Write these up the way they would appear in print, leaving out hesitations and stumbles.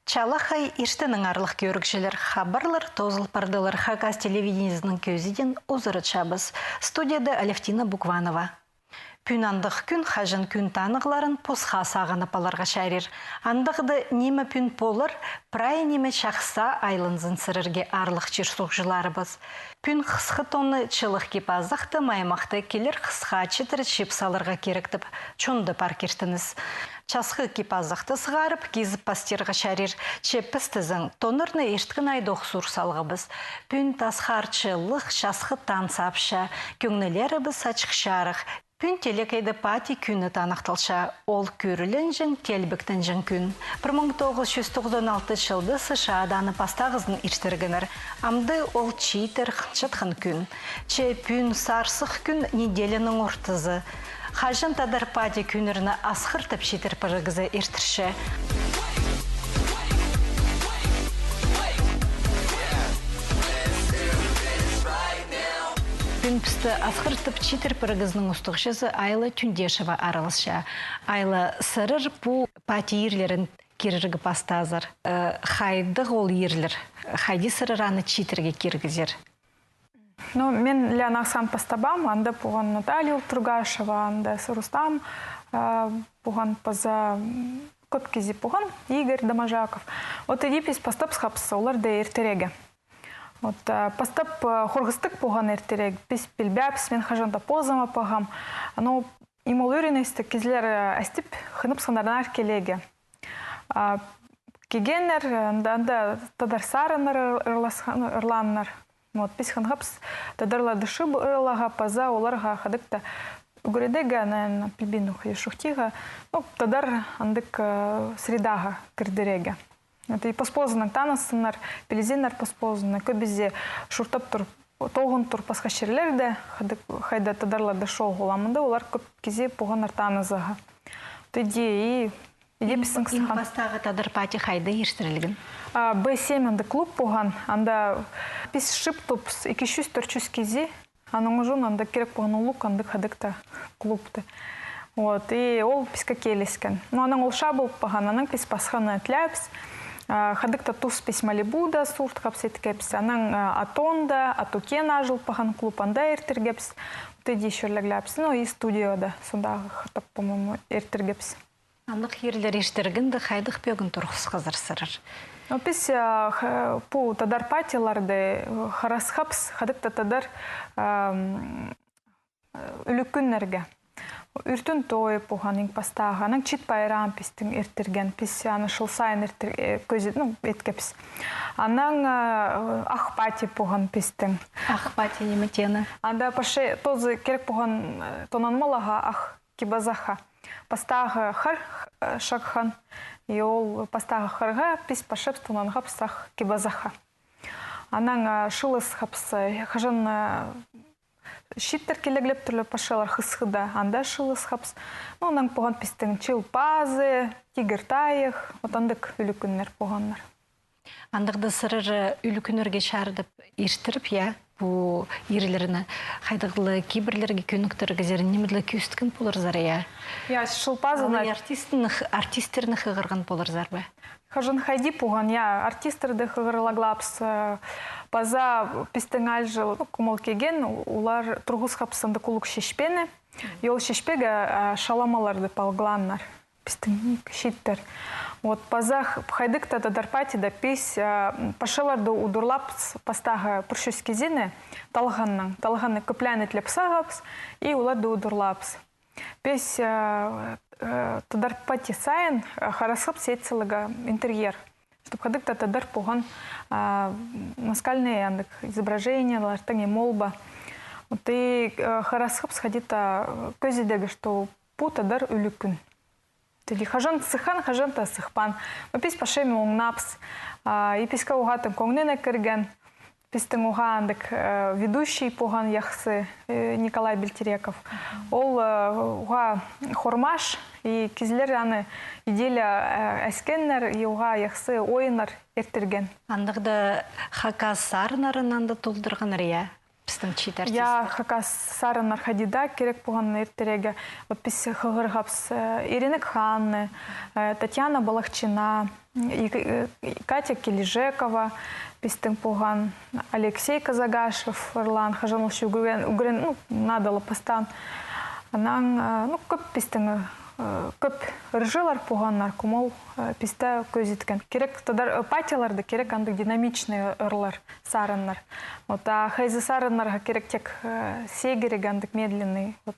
Чалахай иштінің арлық көрікшілер хабарлар, тозылпардылар Хакас телевидениесінің көзіден ұзыры чабыз. Студияда Алевтина Букванова. Пүнандық күн хажын күн танығыларын посха сағанып аларға шәрер. Андығыды немі пүн полыр, прай немі шақса айлынзын сырырге арлық черсуқжыларыбыз. Пүн қысқы тонны чылық кепаздақты маймақты келер қысқа четір шепсаларға керіктіп, чонды паркештіңіз. Часқы кепаздақты сығарып, кезіп пастерға шәрер. Чепістізің тонырны ештігін айдоқ сұр салғыбыз. Пүн тасқарчылық часқы тансапша, көңнілерібіз сачық шарық. Пүн телекайды пати күні танықталша, ол көрілін жын, телбіктін жын күн. 1996 жылды США-даны пастағыздың іштіргінір. Амды ол чейтір қыншытқын күн. Че пүн сарсық күн неделінің ортызы. Хажын тадар пати күніріні асқыртып шетір пырығызы ертірші. Пүнпісті асқыртып читер пырығызның ұстықшысы Айла Түндешева аралысша. Айла сырыр бұл пати ерлерін керірігі пастазыр. Хайдық ол ерлер. Хайди сырыраны читерге кергізер. Мен Лена Оксан пастабам, анда бұған Наталья Тургашева, анда Рустам, бұған паза көп кези бұған Игорь Домажаков. Вот едепес пастап сқапсы, олар да ертереге. Пастап хорғыстық бұған ертерег, біз білбәпс, мен қажанда позама пағам. Им ол өрінесті кезлер әстіп қынып сыңдарнар келеге. Кегенер, анда тадар сарынар ырланнар. Біз қанғапс тадарла дышы бұрлаға паза оларға қадықта үгіредеге на пілбінух ешухтиға, тадар андық средаға кірдіреге. И поспозынның танысынар, пелезенлер поспозынна. Көбізе шуртап тұр, толғын тұр пасқа шерлерді, қайда тадарла дышы оғыламында, олар көп кезе бұғанар танызыға. Төде бісің қысқан. Бастағы тадар пати қайда ештірілген? Б7 анда клуб бұған, анда біз шып топс 200-400 кезе, аның ұжын анда керек бұған ұлық анда қадықта клубты. И ол бізгі келескен. Аның ол шабыл бұған, аның біз басқаны әтләпс, қадықта тұс біз Малибуда сұрт қапсеткепс, аның Атонда, Атукен ажыл бұған клуб анда ертергепс, теді шөрләгләпс, и студияда сондағы қыртып бұмым ертергепс. Андық ерлер ештергінді қайдық бөгін тұрғыз қазір сырыр. Біз бұл тадар патиларды қарасқапс, қадықта тадар үліккүннерге. Үртін той бұған ең пастағы, аның чит байрам пістің ертерген, біз аны шылсайын көзетін еткепс. Аның ақ пати бұған пістің. Ақ пати неметені? Анда пашы тозы керек бұған тонанмалаға ақ кебазаға. Пастағы қыр шаққан, и ол пастағы қырға пис пашып тонанға пыстақ кебазаға. Аның шылыс қапсы, қажын шиттер келеглеп түрлі пашалар қысқыда, анда шылыс қапсы. Оның бұған пістің чилпазы, тигіртайық, отандық үлікінлер бұғанлар. Андықты сырыр үлікінерге шардып ештіріп, бұл ерлеріні қайдығылы кейбірлерге көніктіргі зерін немедлі көстікін болыр зар, шылпазыны артистеріні қығырған болыр зар ба? Қажын қайди бұған, артистерді қығырлаглапс, база пістің әлжі күміл кеген, олар тұрғыз қапсынды құлық шешпені, ел шешпеге шаламаларды палғыланнар, пістің шиттер. База қайдықта тадарпатида пес пашаларды удурлап пастағы пұршыз кезені талғанны көплян етлеп сағапс, и оларды удурлапс. Пес тадарпати сайын қарасып сетсілігі интерьер. Чтоб қайдықта тадар бұған наскальные изображения, лартаңе молба. И қарасып сходита көзедегі, что бұ тадар үлікін. Хажан сыхан, хажан-то сыхпан. Пис пашеми уңнапс. И писка уғатын көңнене кірген. Пистің уғандық ведущий пуған яқсы Николай Бельтереков. Ол уға хормаш, и кезлер аны иделя әскеннер, и уға яқсы ойынар ертерген. Андықты Хакас сарынарынан да толдырған рия? Біздің чит артист. Я хакас сарынар хадида керек болған ертереге. Вот біз хығырғапс Ирина Ханны, Татьяна Балахчина, Катя Кележекова, біздің болған Алексей Казагашев, Орлан Хажанылшы үгірен, надалы пастан. Анан, көп біздің көп рыжылар болғаннар, кумол писте көзіткен. Керек тадар патияларды, керек андық динамичный ырлар, сарыннар. Вот, а хайзы сарыннарға керек тек сегерек андық медленный. Вот.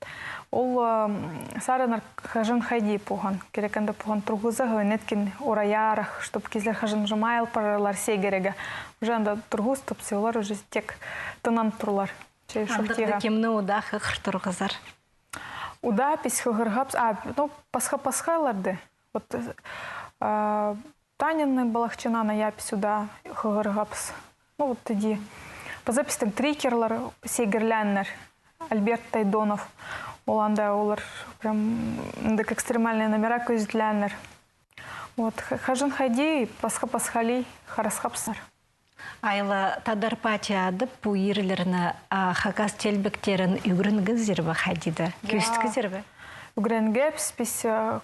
Ол сарыннар хажын хайди болған. Керек андық болған тұрғызығы неткен ораярақ, чтоб кезлер хажын жымайл паралар сегереге. Уже анда тұрғыз топсы, олар уже тек тынан тұрлар. Андық кемні удақ ұқыр тұрғызар. Уда пис хығырғапс, пасха-пасхаларды. Вот Танины Балахчинана я пис уда хығырғапс. Вот иди. По записям трикерлар, сегерляннер, Альберт Тайдонов. Оланда олар прям экстремальные номера көзітляннер. Вот хажын хайди, пасха-пасхали, харасхапсар. Айла тадар патиады пуирлеріні хакас телбектерін үгірінгі зербі хадиды, көстігі зербі? Үгіренгепс, біз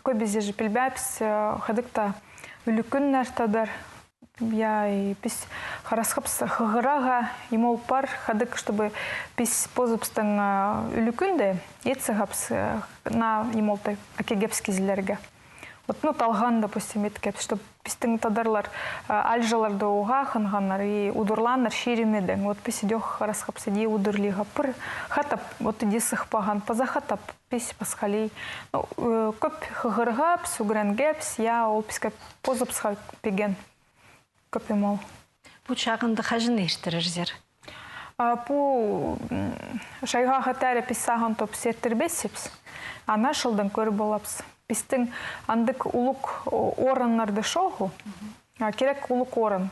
көбезе жіпілбәпс, хадықта үлікіннер тадар. Біз харасқапс хығыраға емол пар хадық, чтобы біз позыпстың үлікінді етсіғапс на емолтай акегепс кезілерге. Вот, талған, допустим, еткеп, чтобы пистің тадарлар альжаларды оға қынғанлар и удырланлар шеремедің. Вот пис идех расхапсы де удырлиға пыр хатап, вот иде сықпаған, паза хатап, пис пасхалей. Көп хығырғапс, угренгепс, я ол писке позыпсқа пеген көп емол. Бұ чағынды қажын ештірір зер? Бұ шайға қатәрі писаған топ сертербесепс, ана шылдың көрі болапс. Пистің андық ұлық орынларды шоғу, керек ұлық орын.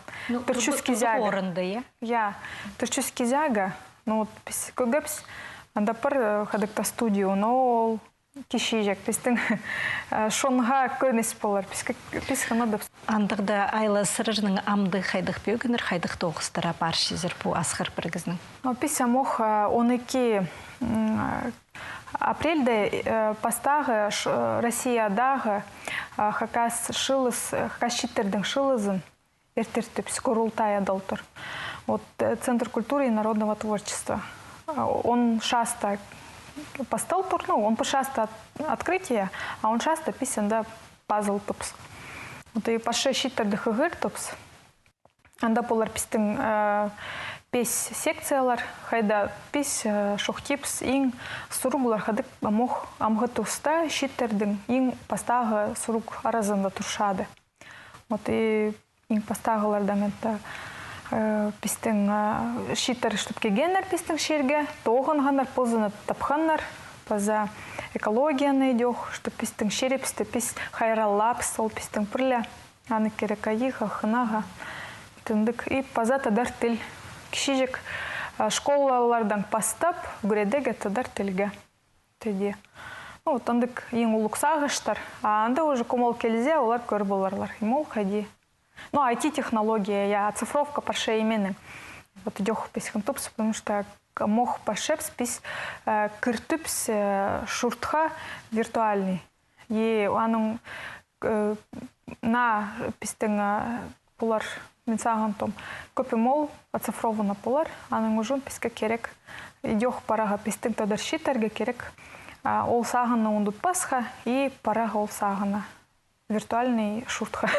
Түрчіз кезяга. Орынды, е? Я, түрчіз кезяга, пис көгепс, анда пір қадықта студию, ол кешежек. Пистің шонға көнес болар, пис қанадып. Андықда айла сырырның амды қайдық бөгінір, қайдық тоғыстыра баршызыр бұл асқыр біргізінің? Пис амоқ 12 апрельде пастағы Россиядағы хакас шиттердің шылызын ертертіп скорултай адалтыр. Вот Центр культуры и народного творчества. Он шаста постал тур, он шаста открытие, а он шаста писен пазл тупс. Вот и паше шиттердых игр тупс. Анда полар пистің пес секциялар, хайда пес шоқтипс, ең сұруғылар қадық амғы тұста шиттердің ең пастағы сұруқ аразында тұршады. Вот и ең пастағылардан пестің шиттер штып кегенлер пестің шерге, тоғынғанлар, позыны тапқанлар, паза экологияны идех, что пестің шерепсті, пес хайраллапс, ол пестің пірлі, аны керекаиға, хынаға, түндік, и паза тадар тіл. Кішежек школалардан пастап, үгіредеге тадар тілге. Вот андық ең ұлық сағыштар, а анда уже комол келзе, олар көр боларлар. Емол қайди. IT-технология, я цифровка парше именің. Вот идех песхін тупс, потому что мох пашепс пес кіртіпс шуртха виртуальный. И аның на пестің бұлар мен саған том көпі мол оцифрована полар, аның ұжын песке керек. Идех параға пестің тадар шиттерге керек. Ол сағына ондут пасха и параға ол сағына. Виртуальный шуртха.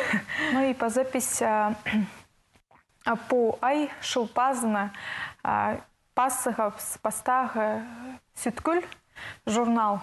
Ну и по запись по ай шылпазына пасыға пастағы сүткүл журнал.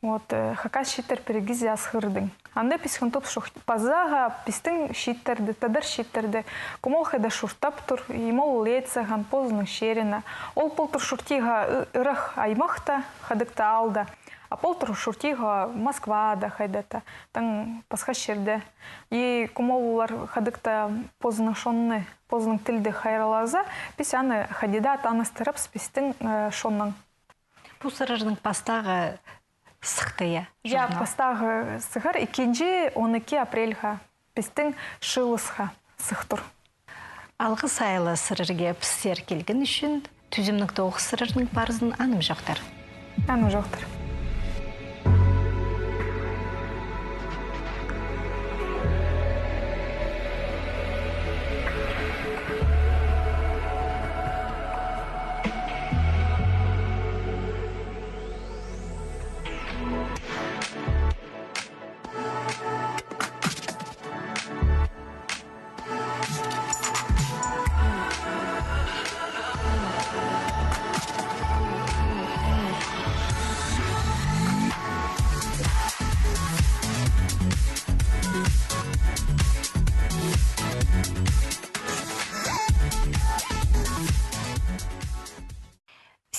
Вот хакас шиттер перегизи асхырдың. Анда писхэн топ шух пазага пистың шиттерді, тадар шиттерді. Кумол хайда шуртап тур, имол лейцаган позының шерина. Ол полтур шуртига ырах аймақта хадыкта алда. А полтур шуртига Москвада хайдата. Таң пасха шерде. И кумолулар хадыкта позының шонны, позының тілді хайралаза, писяны хадида таныстырып пистың шонның. Бұл сырырның пастағы сықтыя журнал. Я пастағы сығыр, 2-12 апрельға пістің шылысға сықтыр. Алғы сайлы сырырге пістер келген үшін Түзімнің тоғы сырырның парызын аным жоқтар. Аным жоқтар.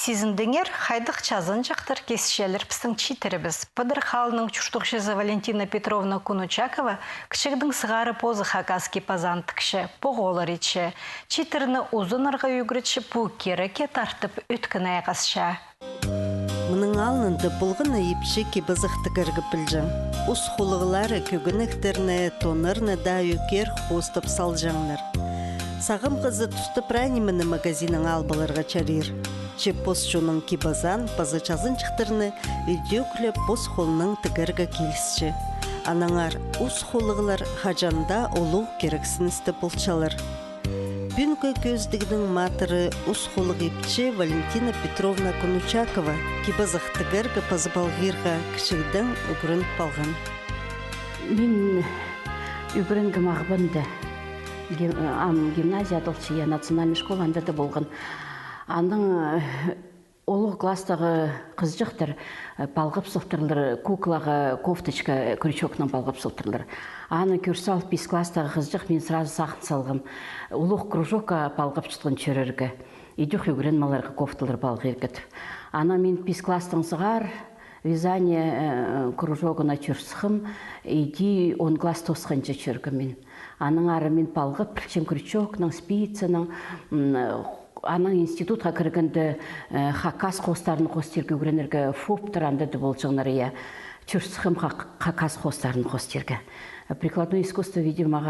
Сизіндіңер хайдық чазын жақтыр кесішелер пістің читерібіз. Пыдыр халының чуштықшызы Валентина Петровна Кунучакова кішігдің сығары позы хакаски пазант кіші, поғолар етші. Читеріні ұзынырға үгірітші пу кереке тартып өткіні айқасша. Мұның алынды бұлғыны епші кебізіқті кіргі білжім. Ұс құлығылары көгініктеріні, тонырны да өкер қостып салжаңлар. Сағым қызы тұсты прәніміні магазинің албаларға чарир. Че пос жонын кибазан, пазы чазын чықтырны үйдеуклі пос қолының тігіргі келісші. Анаңар ұс қолығылар хажанда олу керексіністі бұлчалар. Бүнгі көздігінің матыры ұс қолық епче Валентина Петровна Кунучакова кибазық тігіргі пазы балғирға кішігдің үгірін балған. Мен үгірінгі мағбынды. Гимназия адылчия национальный школа андады болған. Аның олық класстағы қыз жақтыр балғып сұқтырлар, куклаға кофточка крючокның балғып сұқтырлар. Аны көрсал 5 класстағы қыз жақ мен сразу сақын салғым. Олық кружокка балғып жұтқын чөрергі. Идюх үгірін маларға кофталар балғы ергіт. Ана мен 5 класстың сығар, вязание кружогына чөрсіхім, иди 10 класс тосқынчы чөргі мен. Аның ары мен балғып, причем крючокның, спицының, аның институтқа кіргінді хакас қостарын қостерге үгіренерге фоп тұранды бол жаңнария чөрсіхім хакас қостарын қостерге. Прикладное искусство, видимо,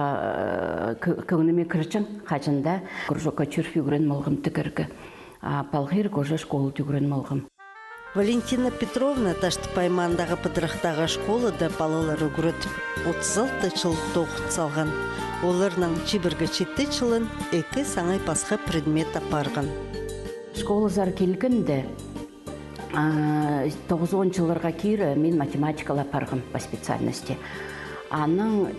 көңініме кірчің қажында кружокка чөрфі үгірен малғым тігіргі. Балғыр көжі школы түгірен малғым. Валентина Петровна ташты паймандағы пыдырықтағы школыда балалар үгірітіп, 36 жыл тоқыт салған. Оларның чибіргі четті жылын екі саңай пасқа предмет апарған. Школы зар келгінді 9-10 жыларға кейірі мен математикала апарғым по специальности. Аның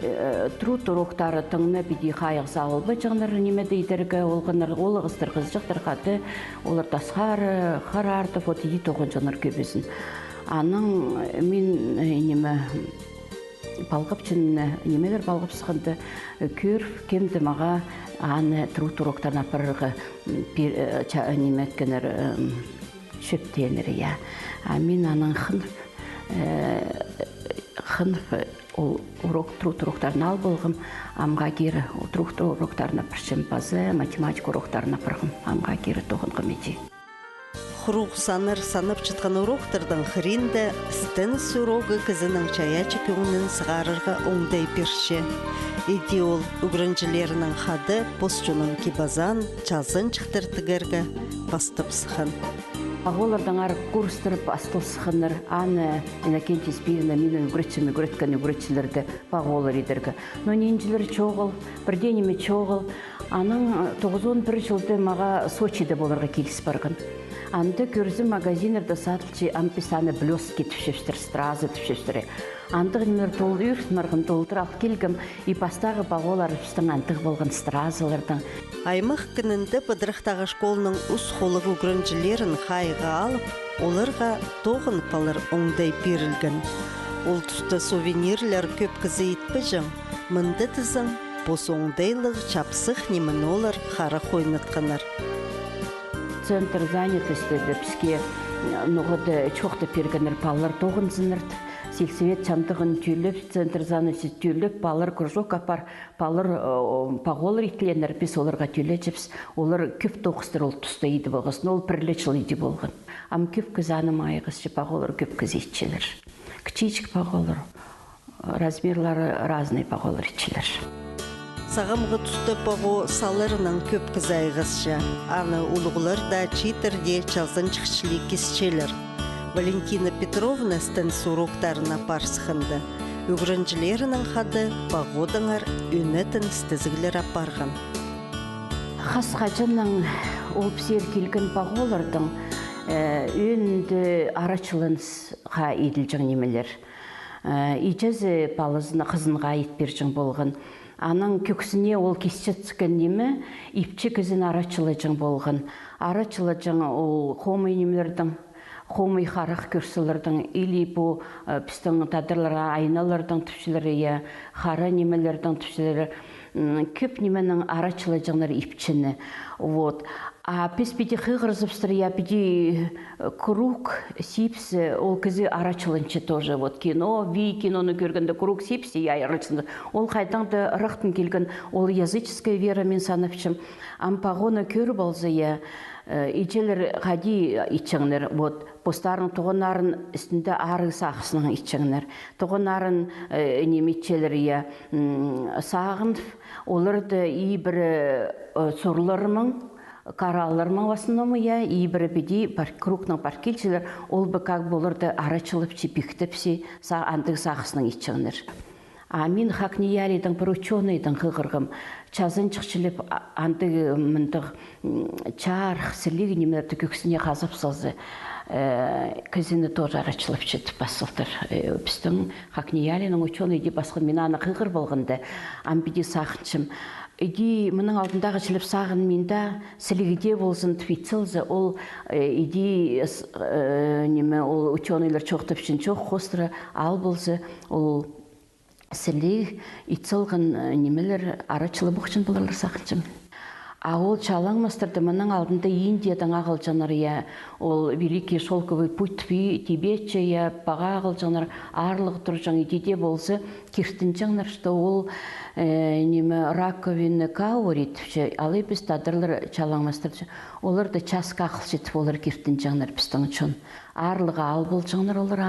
труд уроктары тыңны биди қайық сағылбы жағнары немеді идергі олығыстыр қыз жақтыр қаты, олар тасқары, қарарды, вот еді тоғын жанар көбесін. Аның мен неме балғып чын немелер балғып сықынды көр кемді маға аны труд уроктарын апарырғы неметкенер шөптенір, я. Мен аның қынып ол труд уроктарын ал болғым, амға кері труд уроктарына піршім базы, математика уроктарына пірғым, амға кері тоғынғым еді. Құруқ санып жытқан уроктардың қыринді стенс урогы кізінің чаячы көңінің сығарырға оңдай перші. Еде ол үгірінжілерінің қады постжының кибазан, чазын чықтыртығырға бастып сықын. Олардан ары курстырып астыл сықыныр, аны Иннокентий Спирина менің үгіретчілерді бағолар едіргі. Но ненжілер чоғыл, бірденеме чоғыл, аның 9-11 жылды маға Сочиде боларға келіс барғын. Анды көрзі магазинерді сатылчы амписаны блёски түшештір, стразы түшештірі. Андығы немер толы үртмарғын толдыр ал келгім, и пастағы бағолар үстің антығы болған стразылардың. Аймақ күнінде бұдырықтағы школының ұс қолығы үгірінжілерін қайға алып, оларға тоғын палыр оңдай берілген. Ол тұста сувенирлер көп кізі етпі жың, мұнды тізің, бос оңдайлық, чапсық немін олар қары қойнытқанар. Центр занятости бізге нұғыды чоқты пергенер палар тоғын зынырды. Сельсовет чамдығын түйіліп, центр занятости түйіліп, палар кружок апар, палар пағолар етіленер, біз оларға түйілі жепс, олар көп тоқыстыр ол тұста еді болғасын, ол пірлі жыл еді болған. Ам көп кіз аным айғызшы пағолар көп кіз етчелер. Кчичік пағолар, размерлары разный пағолар етчелер. Сағымғы тұсты бағу салырының көп кізайғызшы. Аны ұлығылар да читерде чалзын чықшылы кесчелер. Валентина Петровна стен суруктарына парсықынды. Үгірінжілерінің қады бағудыңар үнетін стізгілер апарған. Хас қачының олпсер келген бағулардың үнді арачылынсға еділжің немелер. Ижазы балызына қызынға етбержің болған. Аның көксіне ол кесчетсікен немі ипчі кізін арачылыжың болған. Арачылыжың ол қомай немелердің, қомай қарық көрсілердің, или бұл пістің тадырларға айналардың түпшілері, қара немелердің түпшілері, көп неменің арачылыжыңлар ипчіні. А песпеди хыгрызыпстыр, я педи круг сипсы, ол кізі арачылынчы тоже. Киноны көргенде круг сипсы, я арачылынчы. Ол қайтаңды рақтын келген, ол языческая вера мен санапчым. Ампағоны көр болзы, я ичелер қади ичіңнер. Постарын тұғынарын үстінде ары сақысының ичіңнер. Тұғынарын немечелер, я сағын, оларды ий бір сорларымың, караларман васынымы, и бір беди крупның паркелчілер, ол бы как болырды арачылып чепіктіпсі андық сақысының итчіңдер. А мен хакниялидің бір ученыйдың қығырғым, чазын чықшылып андық мұндық чарх, сірлігі немелерді көксіне қазып салзы, көзіні тоже арачылып четіп басылдыр. Біздің хакниялиның ученыйды басқын мен аны қығыр болғынды, амбиди сақыншым. Иди мұның алдындағы жылып сағын менда сілігіде болсын твитсілзі, ол иди ол ученыйлар чоқтып үшін чоқ қостыры ал болсы, ол сіліг итсілғын немелер арачылы бұқшын боларлар сақыншым. А ол чалаңмастырды мұның алдында Индиядан ағыл жаныр, ол великий шелковый путь Тибетче, баға ағыл жаныр, арлығы тұр жаңы деде болсы, кертін жаңыр, что ол раковины каурит, алы біз тадырлар чалаңмастырды. Олар да часқа ақыл жетіп олар кертін жаңыр біздің үшін. Арлығы ал бол жаңыр олар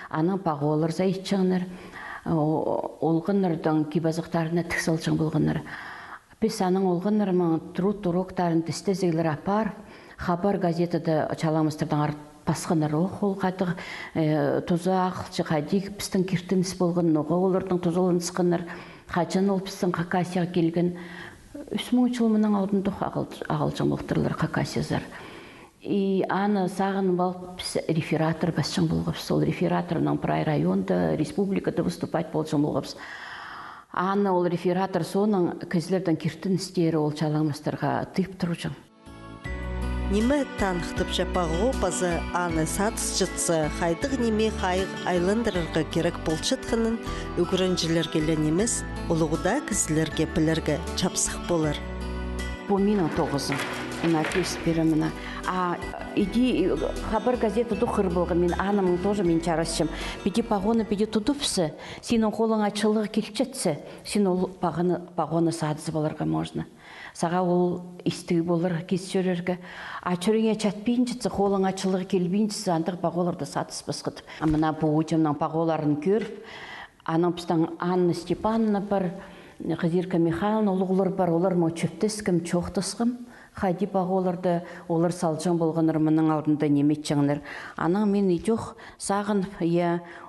аның бағы олар зайт жаңыр, олғынырдың кибазықтарына тіксіл жаң болғыныр. Біз аның олғынырмың труд уроктарын тістезігілер апар, хабар газетада чаламыстырдан пасқыныр ол қатық тұзы ақылчы қадик біздің кертініс болғын, оға олардың тұзылын сықыныр, қачын ол біздің қақасияға келген 3,000 жыл мұның алдындық ағылжың болқтырылыр қақасиязар. И аны сағын болып рефератор басшың болғапс, сол рефераторның прай районда, республикада выступать болшың болғапс. Аны ол рефератор соның көзлердің кертін істері ол чалаңмастарға тыйып тұручың. Неме танықтып жапағы опазы аны сатыс жытсы қайдық неме қайық айландырырға керек болчытқының үгірінжілергелі немес олығыда кізілерге білерге чапсық болар. По мину тоғызым. Напис береміна. Иди хабар газета дұқыр болған, мен анымың тоже мен чарасшым. Педи пағоны педи тұдыпсы, сенің қолың ачылығы келчетсі, сен ол пағоны садызы боларға можна. Саға ол істігі болыр кесшерерге. Ачырыңа чатпейінчетсі, қолың ачылығы келбейінчесі, андық пағоларды садыз басқыдып. Амына бұл өтемнің пағоларын көріп, аның пістің Анна Степановна бар, Қызирка Михайловна олығылар бар, олар ма чөптескім, чоқтысқым. Қайди бағоларды олар салжан болғаныр мұның алдында немет жаңыныр. Аның мен идеуқ сағын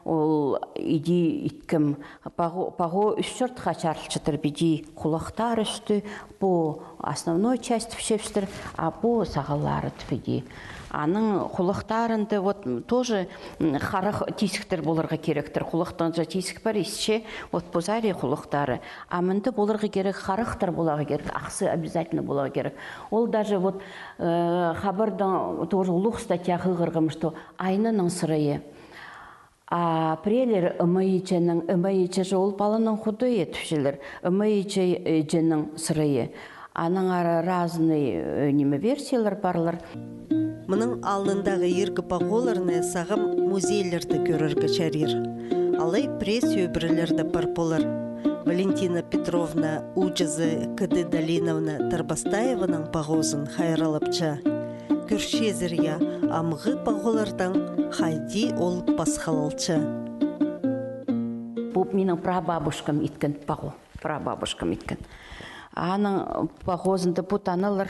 ол иди иткім бағо үшшірт қачарлычытыр беди құлақтар үсті, бұл основной часть пішепстір, а бұл сағалары түпеди. Аның құлақтарынды тоже қарақ тесіктер болырға керектір. Құлақтан жа тесік бар, есше бұзари құлақтары. А мінді болырға керек, қарақтар болаға керек, ақсы обязательно болаға керек. Ол даже хабардан тоже ұлық статья қылғырғым, что айнының сырайы. А прелер ымайычы жол балының құды етушілер, ымайычының сырайы. Аның ары разный версиялар барлар. Мұның алындағы ергі бағоларыны сағым музейлерді көріргі чарир. Алай пресс өбірілерді бар болар. Валентина Петровна Уджазы Кыды Далиновна Тарбастаеваның бағозын хайралапча. Көршезірия амғы бағолардан хайди ол басқалалча. Бұл менің прабабушкам еткен бағо. прабабушкам иткен. Аның похозында путаналар,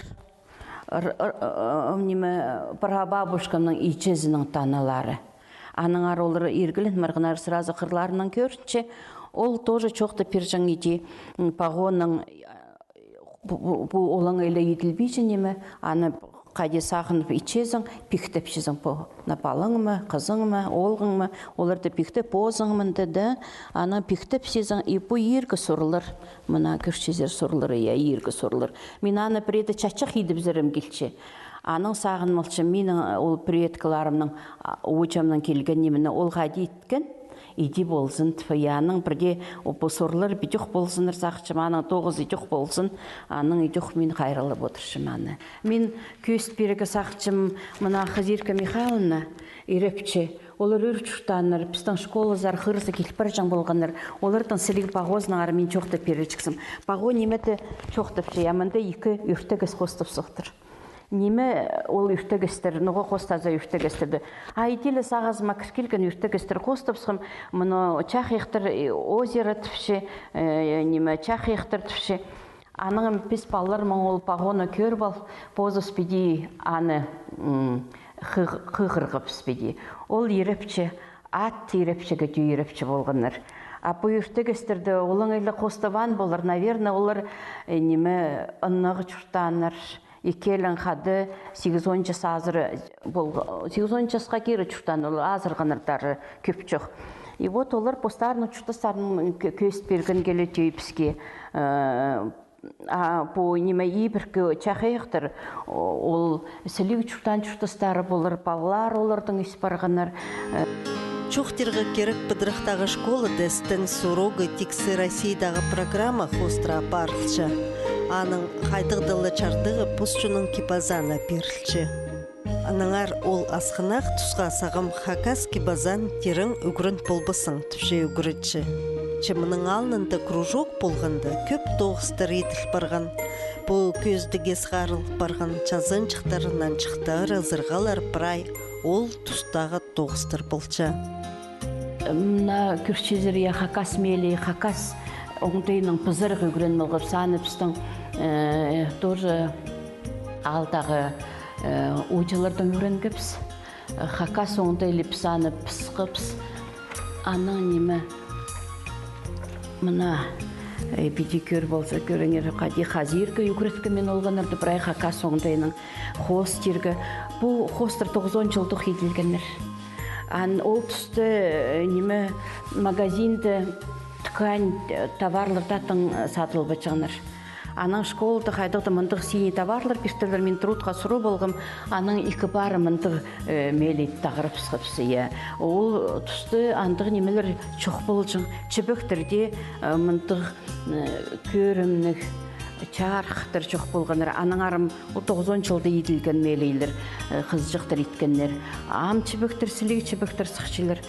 прабабушкамның ичезінің таналары. Аның аролары иргілін марғынар сразу қырларынан көрінше, ол тоже чоқты пержан ити пағоның олың әлі етілбейші неме, аны қайде сағынып ичезің, піктеп шезің по напалыңымы, қызыңымы, олғыңымы, оларды піктеп озыңымын деді, аны піктеп сезің, и по ергі сұрылыр, мұна көршезер сұрылыр, ергі сұрылыр. Мен аны преді чачақ едіп зірім келші. Аның сағын мұлшы, менің ол приеткаларымның, өчамның келген немені олға дейткен, иди болсын, тфаяның бірде опысорлар бітіқ болсыныр сақшым, аның 9 идіқ болсын, аның идіқ мен қайрылып отыршым аны. Мен көст берегі сақшым, мұна Хазирка Михайловна ерепче, олар үрчүштаныр, пістің школы зар қырысы келпір жан болғаныр, олардың сілігі пағозынағар мен чоқты перечіксім. Пағо неметі чоқты пше, ямында екі үртігіз қостып соқтыр. Неме ол үртігістер, нұғы қостаза үртігістерді. Айтелі сағазыма кіркелген үртігістер қостыпсым, мұны чақ ектір озері түпші, неме чақ ектір түпші. Анығым пес баллар мұң ол пағоны көр бал, позы спеди аны қығырғып спеди. Ол ерепчі, ат ерепчігі дүй ерепчі болғаныр. Апы үртігістерді олың әлі қостыван болыр, наверное, олар неме ұнығы чұртаныр. Екелін қады 8-10 жас азыры болғы. 8-10 жасқа кері чұртан ол азырғанырдары көп жоқ. И вот олар постарының чұртастарының көст берген келі түйіпске. По неме ебіркі чақайықтыр. Ол сілік чұртан чұртастары болыр, балалар олардың ес барғаныр. Чухтирға керек быдрықтағы школы дәстін сурогы тиксы Россиядағы программа хостра парылчы. Аның қайдығдылы чардығы пұсчының кипазана берілчі. Аныңар ол асқынақ тұсқа сағым хакас кипазан терің үгірін болбысың түпше үгірітші. Чымының алынында кружок болғанда көп тоғыстыр етіл барған. Бұл көздіге сғарыл барған жазынчықтарынан чықтар азырғалар прай ол тұстағы тоғыстыр болча. Мына күршезірия хакас мелі, хакас оңтайының пызырғы үгірін мұлғып саныпстың тоже алдағы ұйчылардың үрін көпс. Хакас оңтайлы пысанып пысқыпс. Аның немі мұна бедекер болса көріңер қади Хазирка үгіреткі мен олғанырды бірай хакас оңтайының хостиргі. Бұл хостыр 9-10 жылдық еділгенер. Ол түсті немі магазинді ткань товарлардатын сатылып бачаныр. Аның школды қайдықты мындық синий товарлар пештерлер мен трудқа сұру болғым, аның екі бары мындық мелейт тағырып сықпсы. Ол түсті андық немелер чоқ болжың, чебіқтірде мындық көрімнік чарықтыр жоқ болғаныр. Аның арым 9-10 жылды еділген мелейлер, қызжықтыр еткенлер. Ам чебіқтір, сілігі чебіқтір сықшылар,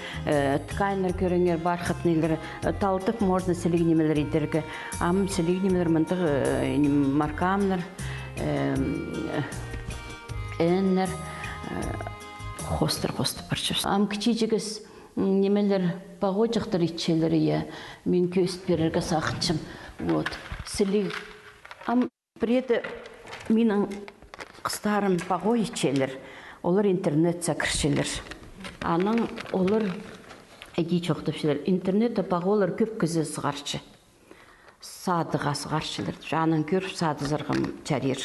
ткайнер көріңер, барқытнелер, талдып можно сілігі немелер едергі. Ам сілігі немелер мұндық маркамнер, әннер, хостыр-хостыр парчыз. Ам кичижігіз немелер бағойжықтыр етшелері, мен көст берерге сақытшым. Сілігі Ам преді менің қыстарым бағой ечелер, олар интернет сәкіршелер. Аның олар әге чоқтыпшелер. Интернетті бағолар көп кізі сығаршы. Садыға сығаршылар. Жанын көріп сады зырғым чарер.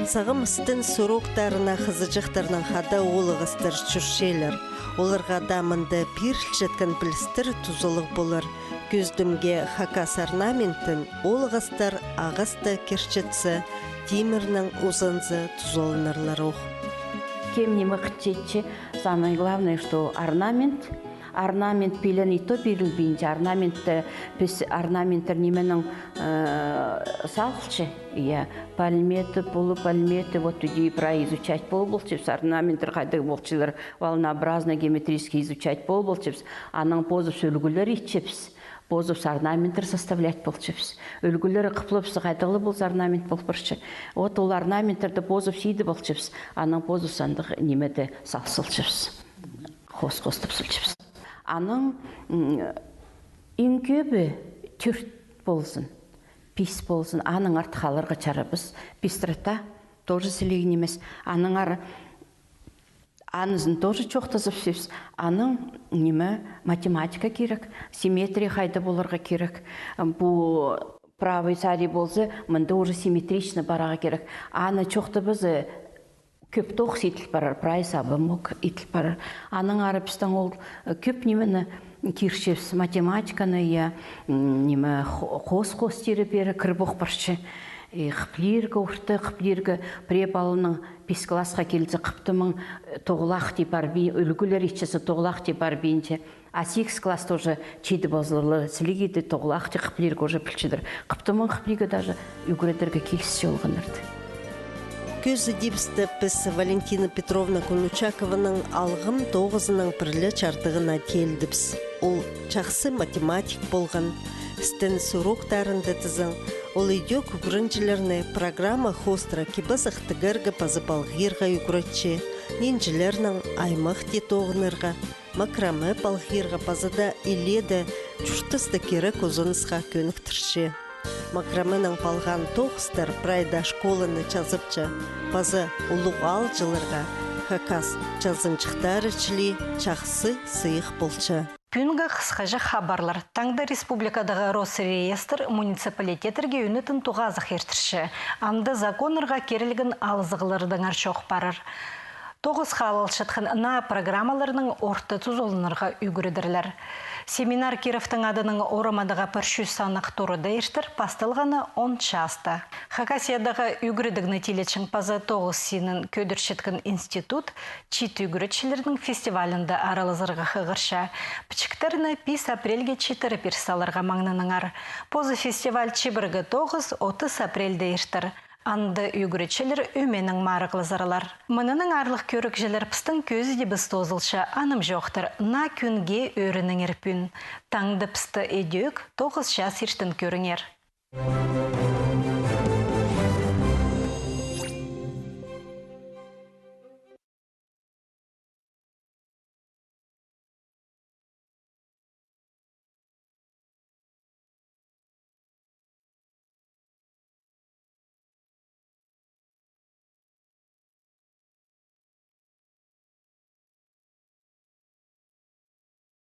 Сағым істін сұруқтарына қызыжықтарының қада олығыстыр жүршелер. Оларға дамынды біріл жеткен білістір тұзылық болыр. Көздімге хакас орнаментін олығыстар ағысты керчетсі, темірнің ұзынзы тұзылынырлар оқ. Кем немі қытчетші, самое главное, что орнамент пилен и то берілбейінше, орнаменттер неменің салқылшы, пальметі, полупальметі, вот туди про изучать полболчепс, орнаменттер қайдығы болчылар, волнообразно геометрически изучать полболчепс, аның позып сөлгілер етчепс. Позып орнаменттер составлять болчепс. Өлгілері қыплыпсы қайдығы болсы орнамент болпыршы. Вот ол орнаменттерді позып сейді болчепс, аның позып сандық немеді салсылчепс. Қостып сылчепс. Аның ең көбі түрт болсын, пис болсын, аның арт қалырға чарабыз. Пистрата тоже сілеген емес. Аның ары анызын тоже чоқтызып сөз. Аның неме математика керек, симметрия қайда болырға керек. Бұл правый сари болсы, мында уже симметрично бараға керек. Аны чоқты бізді көп тоқс етіл барар, прай сабы мұқ етіл барар. Аның ары біздің ол көп немені киршевс математиканы, я неме қос тері бері кірбоқ баршы. Қыплергі ұрты, қыплергі препалының 5 классқа келді қыптымың тоғылақ деп бар бейін, үлгілер етшісі тоғылақ деп бар бейінше. А 8 класс тоже чейді бозылы, сілегейді тоғылақ деп қыплергі уже пілчідір. Қыптымың қыплергі даже үгіредерге келсі жолғынырды. Көзі депсті біз Валентина Петровна Конучакованың алғым 9-ның бірлі чартығына келдіпс. Ол жақсы математик болған, істін сұруқтарынды тізің. Ол үйде күгірінжілеріне программа хостра кебізіқ тігіргі пазы-балғирға үгіретші, ненжілерінің аймақ детоғынырға, макраме балғирға пазыда иледі чүртісті керек ұзынысқа көніктірші. Макраменің балған тоғыстар прайда школыны чазыпчы, пазы ұлуғал жылырға, хакас жазынчықтары чілі чақсы сыйық болчы. Пүнгі қысқажы хабарлар. Таңда республикадағы Росреестр муниципалитетерге үнітін туғазық ертірші. Анды законырға керілген алызығылардың аршоқ барыр. Тоғыз қалалшытқын на программаларының орты тұзолынырға үгірідірлер. Семинар Кировтың адының орамадаға пірші санық тұрыда ештір, пастылғаны 10 часты. Хакасиядағы үгірідігіні телечің пазы 9 сенің көдіршеткін институт чит үгірітшілердің фестивалінде аралызырға қығырша. Пічіктеріні 5 апрельге 4 персаларға маңнаныңар. Позы фестиваль чибіргі 9-30 апрельде ештір. Анды үгіретшілер өменің марықлы заралар. Мұнының арлық көрікжілер пістің көзі де біз тозылша аным жоқтыр. На күнге өрінің ерпін. Таңды пісті едек 9 жас ештін көріңер.